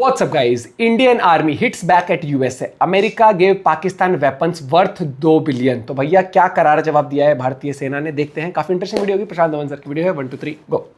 What's up guys? Indian Army hits back at USA. America gave Pakistan weapons worth 2 billion. तो भैया क्या करारा जवाब दिया है भारतीय सेना ने, देखते हैं। काफी इंटरेस्टिंग वीडियो होगी। प्रशांत धवन सर की वीडियो है। 1 2 3 गो।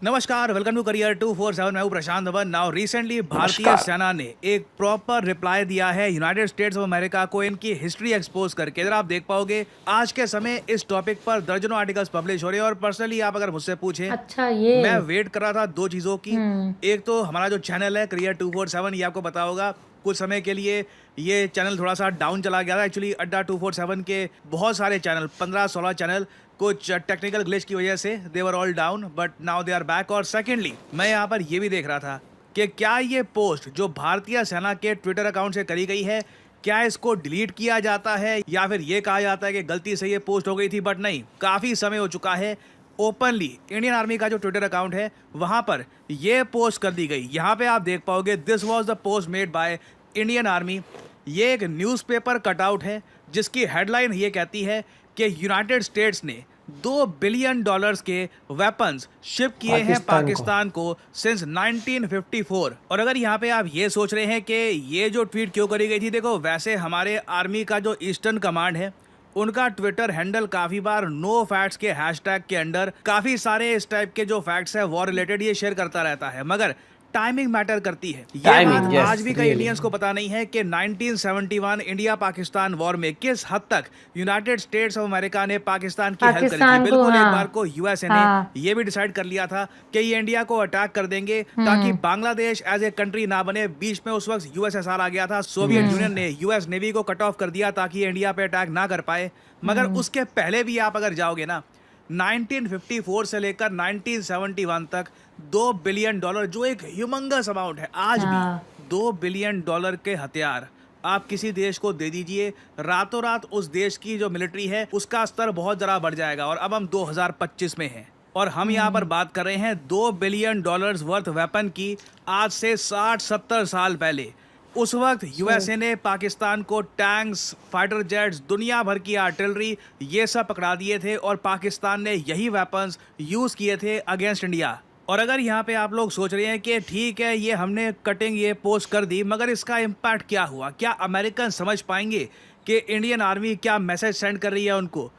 नमस्कार, वेलकम टू करियर 247। मैं हूं प्रशांत धवन। नाउ रिसेंटली भारतीय सेना ने एक प्रॉपर रिप्लाई दिया है यूनाइटेड स्टेट्स ऑफ अमेरिका को इनकी हिस्ट्री एक्सपोज करके। इधर आप देख पाओगे आज के समय इस टॉपिक पर दर्जनों आर्टिकल्स पब्लिश हो रहे हैं और पर्सनली आप अगर मुझसे पूछें, अच्छा ये मैं वेट कर रहा था दो चीजों की। एक तो हमारा जो चैनल है करियर 247, ये आपको पता होगा कुछ समय के लिए ये चैनल थोड़ा सा डाउन चला गया था। एक्चुअली अड्डा 247 के बहुत सारे चैनल, 15-16 चैनल, कुछ टेक्निकल ग्लिच की वजह से they were all down, but now they are back. और सेकेंडली मैं यहाँ पर ये भी देख रहा था कि क्या ये पोस्ट जो भारतीय सेना के ट्विटर अकाउंट से करी गई है, क्या इसको डिलीट किया जाता है या फिर ये कहा जाता है कि गलती से ये पोस्ट हो गई थी। बट नहीं, काफ़ी समय हो चुका है। ओपनली इंडियन आर्मी का जो ट्विटर अकाउंट है वहाँ पर ये पोस्ट कर दी गई। यहाँ पे आप देख पाओगे, this was the post made by Indian army. ये एक न्यूज़पेपर कटआउट है जिसकी हेडलाइन ये कहती है कि यूनाइटेड स्टेट्स ने $2 बिलियन के वेपन्स शिप किए हैं पाकिस्तान को सिंस 1954। और अगर यहाँ पे आप ये सोच रहे हैं कि ये जो ट्वीट क्यों करी गई थी, देखो वैसे हमारे आर्मी का जो ईस्टर्न कमांड है उनका ट्विटर हैंडल काफ़ी बार नो फैक्ट्स के हैशटैग के अंडर काफ़ी सारे इस टाइप के जो फैक्ट्स है वॉर रिलेटेड ये शेयर करता रहता है, मगर टाइमिंग मैटर करती है। ये बात आज भी कई इंडियंस को पता नहीं है कि 1971 इंडिया पाकिस्तान वॉर में किस हद तक यूनाइटेड स्टेट्स ऑफ अमेरिका ने पाकिस्तान की हेल्प करी थी। बिल्कुल एक बार को यूएसए ने ये भी डिसाइड कर लिया था कि ये इंडिया को अटैक कर देंगे ताकि बांग्लादेश एज ए कंट्री ना बने। बीच में उस वक्त यूएसएसआर आ गया था, सोवियत यूनियन ने यूएस नेवी को कट ऑफ कर दिया ताकि इंडिया पे अटैक ना कर पाए। मगर उसके पहले भी आप अगर जाओगे ना, 1954 से लेकर 1971 तक $2 बिलियन, जो एक ह्यूमंगस अमाउंट है, आज भी $2 बिलियन के हथियार आप किसी देश को दे दीजिए, रातों रात उस देश की जो मिलिट्री है उसका स्तर बहुत ज़रा बढ़ जाएगा। और अब हम 2025 में हैं और हम यहाँ पर बात कर रहे हैं $2 बिलियन वर्थ वेपन की। आज से 60-70 साल पहले उस वक्त यूएसए ने पाकिस्तान को टैंक्स, फाइटर जेट्स, दुनिया भर की आर्टिलरी, ये सब पकड़ा दिए थे और पाकिस्तान ने यही वेपन्स यूज़ किए थे अगेंस्ट इंडिया। और अगर यहाँ पे आप लोग सोच रहे हैं कि ठीक है ये हमने कटिंग ये पोस्ट कर दी, मगर इसका इम्पैक्ट क्या हुआ, क्या अमेरिकन समझ पाएंगे कि इंडियन आर्मी क्या मैसेज सेंड कर रही है उनको,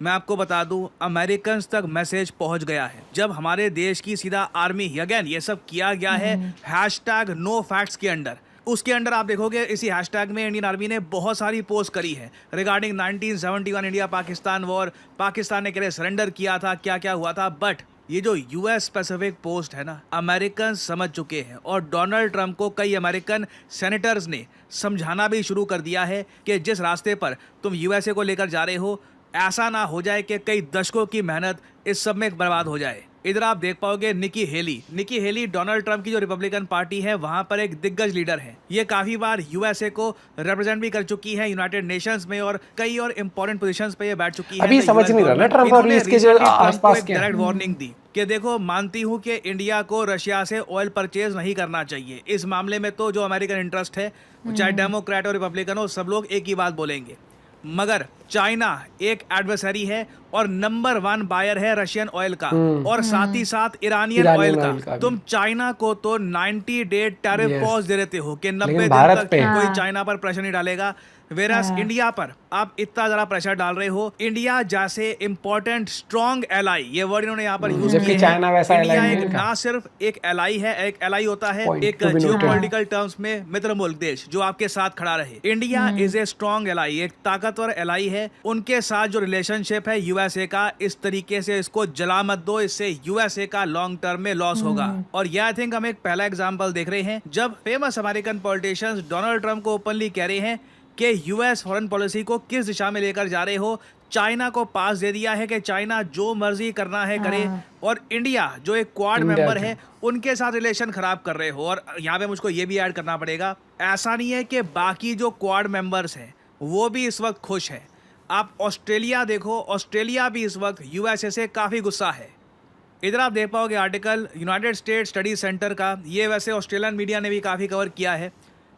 मैं आपको बता दूं अमेरिकन तक मैसेज पहुंच गया है। जब हमारे देश की सीधा आर्मी अगेन ये सब किया गया है हैशटैग नो फैक्ट्स के अंडर, उसके अंडर आप देखोगे इसी हैशटैग में इंडियन आर्मी ने बहुत सारी पोस्ट करी है regarding 1971 India Pakistan war, Pakistan ने कैसे सरेंडर किया था, क्या क्या हुआ था। बट ये जो यूएस स्पेसिफिक पोस्ट है ना, अमेरिकन समझ चुके हैं और डोनाल्ड ट्रंप को कई अमेरिकन सेनेटर्स ने समझाना भी शुरू कर दिया है कि जिस रास्ते पर तुम यूएसए को लेकर जा रहे हो, ऐसा ना हो जाए कि कई दशकों की मेहनत इस सब में बर्बाद हो जाए। इधर आप देख पाओगे निकी हेली डोनाल्ड ट्रंप की जो रिपब्लिकन पार्टी है वहां पर एक दिग्गज लीडर है। ये काफी बार यूएसए को रिप्रेजेंट भी कर चुकी है यूनाइटेड नेशंस में और कई और इंपॉर्टेंट पोजीशंस पे ये बैठ चुकी है। अभी समझ नहीं रहा ट्रंप और इसके जो आसपास के डायरेक्ट वार्निंग दी कि देखो, मानती हूँ कि इंडिया को रशिया से ऑयल परचेज नहीं करना चाहिए। इस मामले में तो जो अमेरिकन इंटरेस्ट है, चाहे डेमोक्रेट और रिपब्लिकन हो, सब लोग एक ही बात बोलेंगे। मगर चाइना एक एडवर्सरी है और नंबर 1 बायर है रशियन ऑयल का और साथ ही साथ ईरानियन ऑयल का। तुम चाइना को तो 90 डे टैरिफ पॉज दे देते हो कि 90 दिन तक कोई चाइना पर प्रेशर नहीं डालेगा। वेरास इंडिया पर आप इतना जरा प्रेशर डाल रहे हो। इंडिया जैसे इंपॉर्टेंट स्ट्रॉन्ग एलाई, ये वर्ड इन्होंने यहाँ पर यूज किया है। चाइना वैसा इंडिया एक ना सिर्फ एक एलाई है, एक एलाई होता है एक जियोपॉलिटिकल टर्म्स में मित्र मुल्क देश जो आपके साथ खड़ा रहे। India is a strong ally, एक ताकतवर एलाई है। उनके साथ जो रिलेशनशिप है यूएसए का, इस तरीके से इसको जला मत दो, इससे यूएसए का लॉन्ग टर्म में लॉस होगा। और ये आई थिंक हम एक पहला एग्जांपल देख रहे हैं जब famous American politicians Donald Trump को ओपनली कह रहे हैं कि यूएस फॉरेन पॉलिसी को किस दिशा में लेकर जा रहे हो। चाइना को पास दे दिया है कि चाइना जो मर्जी करना है करे, और इंडिया जो एक क्वाड मेंबर है उनके साथ रिलेशन खराब कर रहे हो। और यहाँ पे मुझको ये भी ऐड करना पड़ेगा, ऐसा नहीं है कि बाकी जो क्वाड मेंबर्स हैं वो भी इस वक्त खुश हैं। आप ऑस्ट्रेलिया देखो, ऑस्ट्रेलिया भी इस वक्त यूएसए से काफ़ी गुस्सा है। इधर आप देख पाओगे article United states study centre का, ये वैसे ऑस्ट्रेलियन मीडिया ने भी काफ़ी कवर किया है।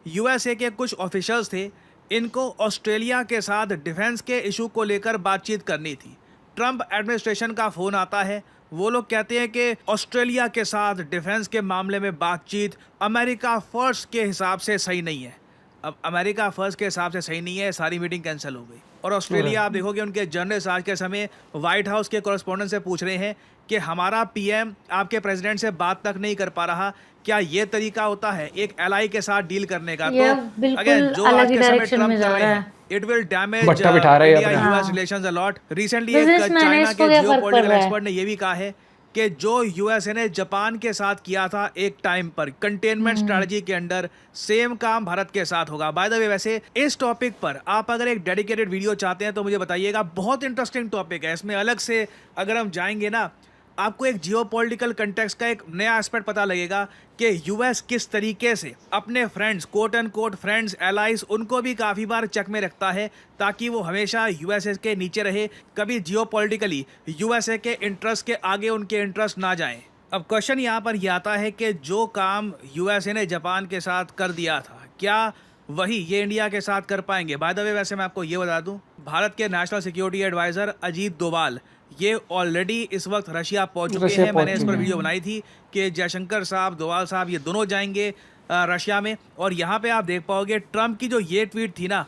यूएसए के कुछ ऑफिशियल्स थे, इनको ऑस्ट्रेलिया के साथ डिफेंस के इशू को लेकर बातचीत करनी थी। ट्रंप एडमिनिस्ट्रेशन का फ़ोन आता है वो लोग कहते हैं कि ऑस्ट्रेलिया के साथ डिफेंस के मामले में बातचीत अमेरिका फर्स्ट के हिसाब से सही नहीं है। अब अमेरिका फर्स्ट के हिसाब से सही नहीं है, सारी मीटिंग कैंसिल हो गई। और ऑस्ट्रेलिया आप देखोगे उनके जर्नलिस्ट आज के समय व्हाइट हाउस के कॉरेस्पॉन्डेंट से पूछ रहे हैं कि हमारा पीएम आपके प्रेसिडेंट से बात तक नहीं कर पा रहा, क्या ये तरीका होता है एक एलआई के साथ डील करने का? तो अगेन जो आज के समय ट्रम्प कर रहे हैं, it will damage India US relations a lot. Recently एक चाइना के जियोपॉलिटिकल एक्सपर्ट ने ये भी कहा है कि जो यूएसए ने जापान के साथ किया था एक टाइम पर कंटेनमेंट स्ट्रेटजी के अंडर, सेम काम भारत के साथ होगा। बाय द वे, वैसे इस टॉपिक पर आप अगर एक डेडिकेटेड वीडियो चाहते हैं तो मुझे बताइएगा, बहुत इंटरेस्टिंग टॉपिक है। इसमें अलग से अगर हम जाएंगे ना, आपको एक जियोपॉलिटिकल कंटेक्स्ट का एक नया एस्पेक्ट पता लगेगा कि यूएस किस तरीके से अपने friends, quote and quote friends, allies, उनको भी काफ़ी बार चेक में रखता है ताकि वो हमेशा यूएसए के नीचे रहे, कभी जियोपॉलिटिकली यूएसए के इंटरेस्ट के आगे उनके इंटरेस्ट ना जाएं। अब क्वेश्चन यहाँ पर यह आता है कि जो काम यूएसए ने जापान के साथ कर दिया था, क्या वही ये इंडिया के साथ कर पाएंगे? बाय द वे, वैसे मैं आपको ये बता दूं, भारत के national security adviser Ajit Doval ये ऑलरेडी इस वक्त रशिया पहुंच चुके हैं। मैंने इस पर वीडियो बनाई थी कि जयशंकर साहब, डोभाल साहब, ये दोनों जाएंगे रशिया में। और यहाँ पे आप देख पाओगे ट्रम्प की जो ये ट्वीट थी ना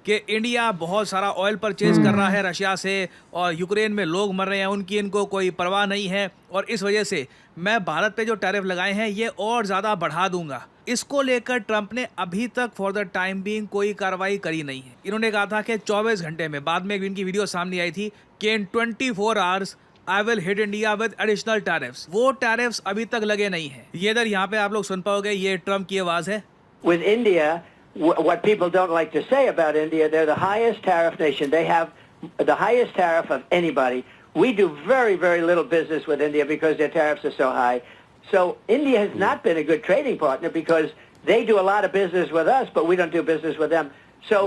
कि इंडिया बहुत सारा ऑयल परचेज कर रहा है रशिया से और यूक्रेन में लोग मर रहे हैं, उनकी इनको कोई परवाह नहीं है और इस वजह से मैं भारत पे जो टैरिफ लगाए हैं ये और ज़्यादा बढ़ा दूंगा। इसको लेकर ट्रंप ने अभी तक फॉर द टाइम बीइंग कोई कार्रवाई करी नहीं है। इन्होंने कहा था कि 24 घंटे में, बाद में इनकी वीडियो सामने आई थी कि इन 24 hours I will hit India with additional tariffs. वो टैरिफ्स अभी तक लगे नहीं है। ये इधर यहाँ पे आप लोग सुन पाओगे, ये ट्रंप की आवाज़ है। With India, what people don't like to say about India, they're the highest tariff nation. They have the highest tariff of anybody. We do very, very little business with India because their tariffs are so high. So India has not been a good trading partner because they do a lot of business with us, but we don't do business with them. So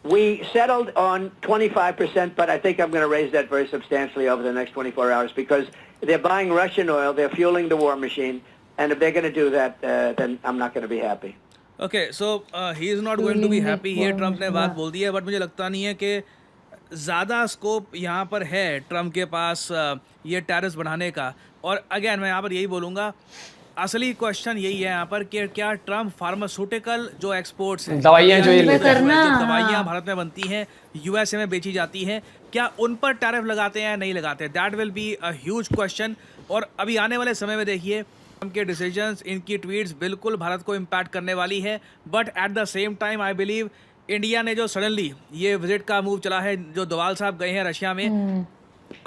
we settled on 25%, but I think I'm going to raise that very substantially over the next 24 hours because they're buying Russian oil, they're fueling the war machine, and if they're going to do that, then I'm not going to be happy. Okay, so he is not going to be happy. ये Trump ने बात बोल दी है, but मुझे लगता नहीं है कि ज़्यादा स्कोप यहाँ पर है ट्रंप के पास ये टैरिफ्स बढ़ाने का। और अगेन मैं यहाँ पर यही बोलूँगा, असली क्वेश्चन यही है यहाँ पर कि क्या ट्रंप फार्मास्यूटिकल जो एक्सपोर्ट्स हैं, दवाइयाँ जो दवाइयाँ भारत में बनती हैं, यूएसए में बेची जाती हैं, क्या उन पर टैरिफ लगाते हैं या नहीं लगाते? That will be a huge question. और अभी आने वाले समय में देखिए ट्रंप के डिसीजंस, इनकी ट्वीट्स बिल्कुल भारत को इम्पैक्ट करने वाली है। But at the same time I believe India ने जो सडनली ये विजिट का मूव चला है, जो डोभाल साहब गए हैं रशिया में,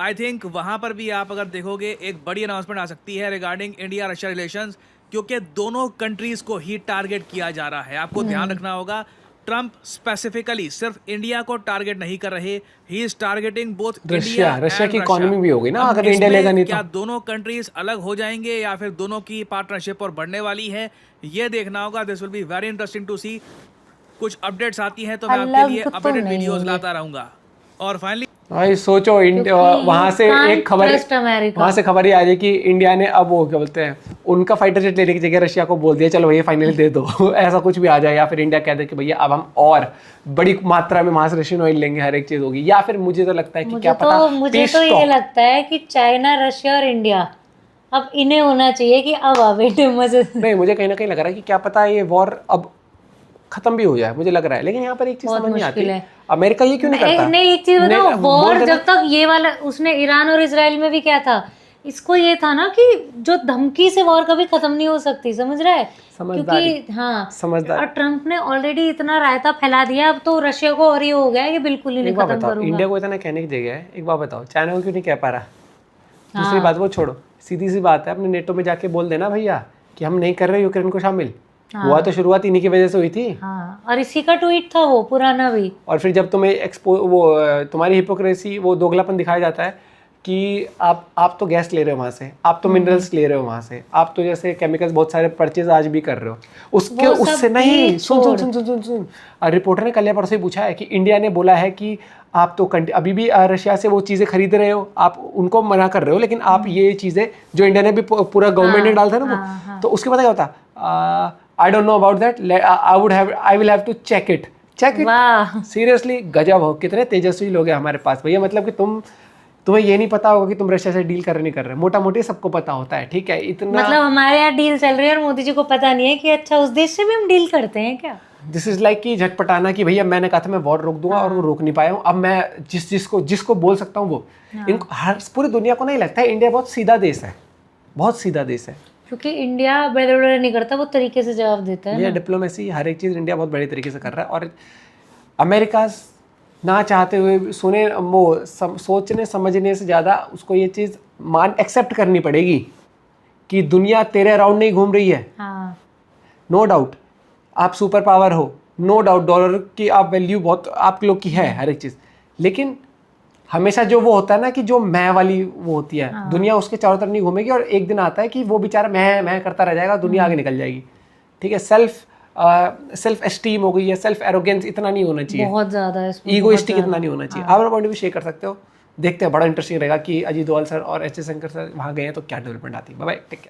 आई थिंक वहाँ पर भी आप अगर देखोगे एक बड़ी अनाउंसमेंट आ सकती है रिगार्डिंग इंडिया रशिया रिलेशंस, क्योंकि दोनों कंट्रीज को ही टारगेट किया जा रहा है। आपको ध्यान रखना होगा, ट्रंप स्पेसिफिकली सिर्फ इंडिया को टारगेट नहीं कर रहे, he is targeting both India. Russia की इकोनॉमी भी होगी ना अगर इंडिया लेगा नहीं तो। क्या दोनों कंट्रीज अलग हो जाएंगे या फिर दोनों की पार्टनरशिप और बढ़ने वाली है, ये देखना होगा। This will be very interesting to see. कुछ अपडेट्स आती हैं तो मैं आपके लिए अपडेटेड वीडियोस लाता रहूंगा। और फाइनली भाई सोचो, वहां से एक खबर, वहां से खबर ये आ रही है कि इंडिया ने अब वो क्या बोलते हैं, उनका फाइटर जेट लेने की जगह रशिया को बोल दिया चलो भैया फाइनली दे दो। ऐसा कुछ भी आ जाए, या फिर इंडिया कह दे कि भैया अब हम और बड़ी मात्रा में वहां से रशियन ऑयल लेंगे, हर एक चीज होगी। या फिर मुझे तो लगता है कि क्या पता, मुझे तो ये लगता है कि चाइना, रशिया और इंडिया अब इन्हें होना चाहिए कि अब मजे नहीं, मुझे कहीं ना कहीं लग रहा है कि क्या पता ये वॉर अब खत्म भी हो जाए, मुझे लग रहा है। लेकिन यहाँ पर एक चीज समझ नहीं आती, अमेरिका ये क्यों नहीं करता? नहीं, एक चीज बताओ, वॉर जब तक ये वाला उसने ईरान और इजराइल में भी क्या था, इसको ये था ना कि जो धमकी से वॉर कभी खत्म नहीं हो सकती, समझ रहा है? क्योंकि हाँ, समझदार। और ट्रंप ने ऑलरेडी इतना रायता फैला दिया, अब तो रशिया को और ये हो गया है कि बिल्कुल ही नहीं खत्म करूंगा। इंडिया को इतना कहने की जगह है, एक बात बताओ, चाइना को क्यों नहीं कह पा रहा? दूसरी बात वो छोड़ो, सीधी सी बात है, अपने नेटो में जाके बोल देना भैया कि हम नहीं कर रहे यूक्रेन को शामिल। हुआ तो शुरुआत इन्हीं की वजह से हुई थी। हाँ, और इसी का ट्वीट था वो पुराना भी। और फिर जब तुम्हें तुम्हारी हिपोक्रेसी, वो दोगलापन दिखाया जाता है कि आप तो गैस ले रहे हो वहाँ से, आप तो मिनरल्स ले रहे हो वहाँ से, आप तो जैसे केमिकल्स बहुत सारे परचेज आज भी कर रहे हो, उसके उससे नहीं। सुन, रिपोर्टर ने कल या परसों ही पूछा है कि इंडिया ने बोला है कि आप तो अभी भी रशिया से वो चीज़ें खरीद रहे हो, आप उनको मना कर रहे हो, लेकिन आप ये चीज़ें जो इंडिया ने भी पूरा गवर्नमेंट ने डालता है ना, तो उसके बाद क्या होता, I don't know about that. I will have to check it. Seriously, गजब हो, कितने तेजस्वी लोग हैं हमारे पास भैया। मतलब कि तुम्हें ये नहीं पता होगा कि तुम रशिया से डील कर रहे नहीं कर रहे, मोटा मोटी सबको पता होता है, ठीक है। इतना मतलब हमारे यहाँ डील चल रही है और मोदी जी को पता नहीं है कि अच्छा उस देश से भी हम डील करते हैं क्या। दिस इज लाइक कि झटपटाना कि भैया मैंने कहा था मैं वॉर रोक दूंगा और वो रोक नहीं पाया हूँ, अब मैं जिसको बोल सकता हूँ वो। इनको हर पूरी दुनिया को नहीं लगता है इंडिया बहुत सीधा देश है, बहुत सीधा देश है, क्योंकि इंडिया बड़े बड़े नहीं करता, वो तरीके से जवाब देता है ये डिप्लोमेसी हर एक चीज़ इंडिया बहुत बड़े तरीके से कर रहा है। और अमेरिका ना चाहते हुए सुने वो सोचने समझने से ज़्यादा उसको ये चीज़ एक्सेप्ट करनी पड़ेगी कि दुनिया तेरे अराउंड नहीं घूम रही है। हाँ, नो डाउट आप सुपर पावर हो, नो डाउट डॉलर की आप वैल्यू बहुत आप लोग की है हर एक चीज़, लेकिन हमेशा जो वो होता है ना कि जो मैं वाली वो होती है, दुनिया उसके चारों तरफ नहीं घूमेगी और एक दिन आता है कि वो बेचारा मैं करता रह जाएगा, दुनिया आगे निकल जाएगी, ठीक है। सेल्फ एस्टीम हो गई है, सेल्फ एरोगेंस इतना नहीं होना चाहिए, बहुत ज़्यादा है इसमें, ईगोइस्टिक इतना नहीं होना चाहिए। आप अपना पॉइंट भी शेयर कर सकते हो, देखते हैं, बड़ा इंटरेस्टिंग रहेगा कि अजीत डोभाल सर और एच एस शंकर सर वहाँ गए हैं तो क्या डेवलपमेंट आती है। Bye bye, take care.